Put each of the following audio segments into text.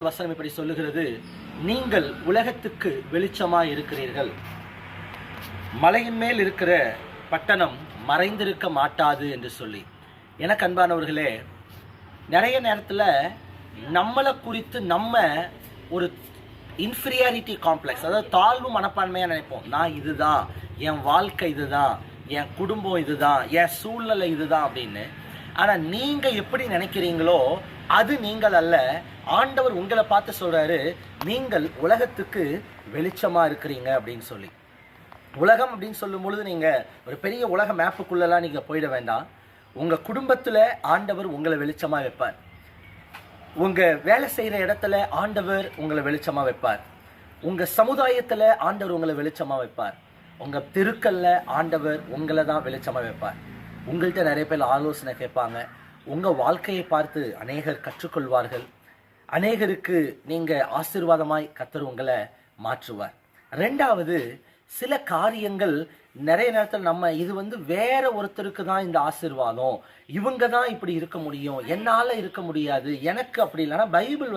வசனம் இப்படி சொல்லுகிறது, நீங்கள் உலகத்துக்கு வெளிச்சமாய் இருக்கிறீர்கள். மலையின் மேல் இருக்கிற பட்டணம் மறைந்திருக்க மாட்டாது என்று சொல்லி. எனக்கு அன்பானவர்களே, நிறைய நேரத்தில் நம்மளை குறித்து நம்ம ஒரு இன்ஃபீரியாரிட்டி காம்ப்ளெக்ஸ், அதாவது தாழ்வு மனப்பான்மையாக நினைப்போம். நான் இதுதான், என் வாழ்க்கை இதுதான், என் குடும்பம் இதுதான், என் சூழ்நிலை இதுதான் அப்படின்னு. ஆனால் நீங்கள் எப்படி நினைக்கிறீங்களோ அது நீங்கள் அல்ல. ஆண்டவர் உங்களை பார்த்து சொல்கிறாரு, நீங்கள் உலகத்துக்கு வெளிச்சமாக இருக்கிறீங்க அப்படின்னு சொல்லி. உலகம் அப்படின்னு சொல்லும் பொழுது நீங்கள் ஒரு பெரிய உலக மேப்புக்குள்ளெல்லாம் நீங்கள் போயிட வேண்டாம். உங்கள் குடும்பத்தில் ஆண்டவர் உங்களை வெளிச்சமாக வைப்பார். உங்கள் வேலை செய்கிற இடத்துல ஆண்டவர் உங்களை வெளிச்சமாக வைப்பார். உங்கள் சமுதாயத்தில் ஆண்டவர் உங்களை வெளிச்சமாக வைப்பார். உங்கள் தெருக்கல்ல ஆண்டவர் உங்களை தான் வெளிச்சமாக வைப்பார். உங்கள்கிட்ட நிறைய பேர் ஆலோசனை கேட்பாங்க. உங்கள் வாழ்க்கையை பார்த்து அநேகர் கற்றுக்கொள்வார்கள். அநேகருக்கு நீங்கள் ஆசீர்வாதமாய் கர்த்தர் உங்களை மாற்றுவார். ரெண்டாவது, சில காரியங்கள் நிறைய நேரத்தில் நம்ம இது வேற ஒருத்தருக்கு தான் இந்த ஆசீர்வாதம், இவங்க தான் இப்படி இருக்க முடியும், என்னால் இருக்க முடியாது, எனக்கு அப்படி இல்லைன்னா பைபிள்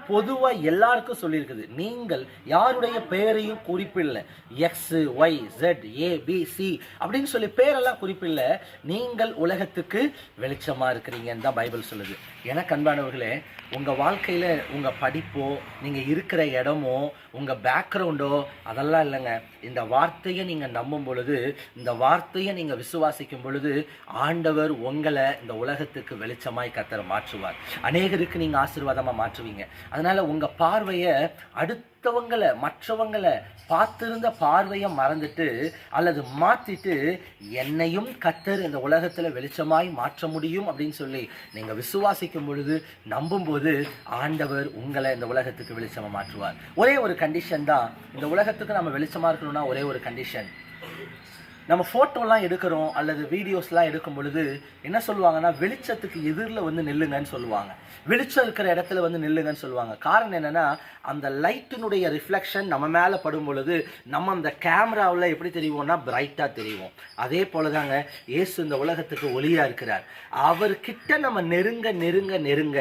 பொதுவாக எல்லாருக்கும் சொல்லியிருக்குது. நீங்கள் யாருடைய பெயரையும் குறிப்பில்லை, எக்ஸ் ஒய் ஜெட் ஏபிசி அப்படின்னு சொல்லி பேரெல்லாம் குறிப்பில்லை. நீங்கள் உலகத்துக்கு வெளிச்சமாக இருக்கிறீங்கன்னு தான் பைபிள் சொல்லுது. எனக்கு அன்பானவர்களே, உங்கள் வாழ்க்கையில் உங்கள் படிப்போ, நீங்கள் இருக்கிற இடமோ, உங்கள் பேக்ரவுண்டோ அதெல்லாம் இல்லைங்க. இந்த வார்த்தையை நீங்கள் நம்பும் பொழுது, இந்த வார்த்தையை நீங்கள் விசுவாசிக்கும் பொழுது ஆண்டவர் உங்களை இந்த உலகத்துக்கு வெளிச்சமாய் கர்த்தர் மாற்றுவார். அநேகருக்கு நீங்கள் ஆசீர்வாதமாக மாற்றுவீங்க. அதனால் உங்கள் பார்வையை மற்றவங்களை பார்த்திருந்த பார்வையை மறந்துட்டு அல்லது மாற்றிட்டு, என்னையும் கர்த்தர் இந்த உலகத்தில் வெளிச்சமாய் மாற்ற முடியும் அப்படின்னு சொல்லி நீங்கள் விசுவாசிக்கும் பொழுது, நம்பும்போது ஆண்டவர் உங்களை இந்த உலகத்துக்கு வெளிச்சமாக மாற்றுவார். ஒரே ஒரு கண்டிஷன் தான், இந்த உலகத்துக்கு நம்ம வெளிச்சமாக இருக்கணும்னா ஒரே ஒரு கண்டிஷன். நம்ம ஃபோட்டோலாம் எடுக்கிறோம் அல்லது வீடியோஸ்லாம் எடுக்கும் பொழுது என்ன சொல்லுவாங்கன்னா, வெளிச்சத்துக்கு எதிரில் நில்லுங்கன்னு சொல்லுவாங்க. வெளிச்சம் இருக்கிற இடத்துல நில்லுங்கன்னு சொல்லுவாங்க. காரணம் என்னென்னா, அந்த லைட்டினுடைய ரிஃப்ளெக்ஷன் நம்ம மேலே படும் பொழுது நம்ம அந்த கேமராவில் எப்படி தெரியுவோம்னா பிரைட்டாக தெரியும். அதே போல தாங்க இயேசு இந்த உலகத்துக்கு ஒளியாக இருக்கிறார். அவர்கிட்ட நம்ம நெருங்க நெருங்க நெருங்க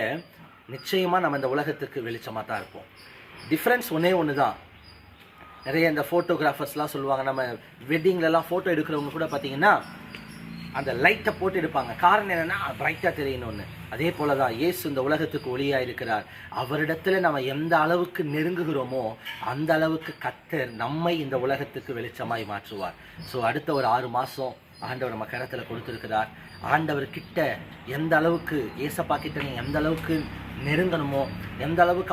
நிச்சயமாக நம்ம இந்த உலகத்துக்கு வெளிச்சமாக தான் இருப்போம். டிஃப்ரென்ஸ் ஒன்று தான். நிறைய இந்த ஃபோட்டோகிராஃபர்ஸ்லாம் சொல்லுவாங்க, நம்ம வெட்டிங்லலாம் ஃபோட்டோ எடுக்கிறவங்க கூட பார்த்தீங்கன்னா அந்த லைட்டை போட்டு எடுப்பாங்க. காரணம் என்னென்னா பிரைட்டாக தெரியணும்னு. அதே போல தான் இயேசு இந்த உலகத்துக்கு ஒளியாக இருக்கிறார். அவரிடத்துல நம்ம எந்த அளவுக்கு நெருங்குகிறோமோ அந்த அளவுக்கு கர்த்தர் நம்மை இந்த உலகத்துக்கு வெளிச்சமாய் மாற்றுவார். ஸோ அடுத்த ஒரு 6 மாதம் ஆண்டவர் நம்ம கரத்தில் கொடுத்துருக்கிறார். ஆண்டவர் கிட்ட எந்த அளவுக்கு, ஏசப்பா கிட்ட நீங்கள் எந்த அளவுக்கு நெருங்கணுமோ, எந்த அளவுக்கு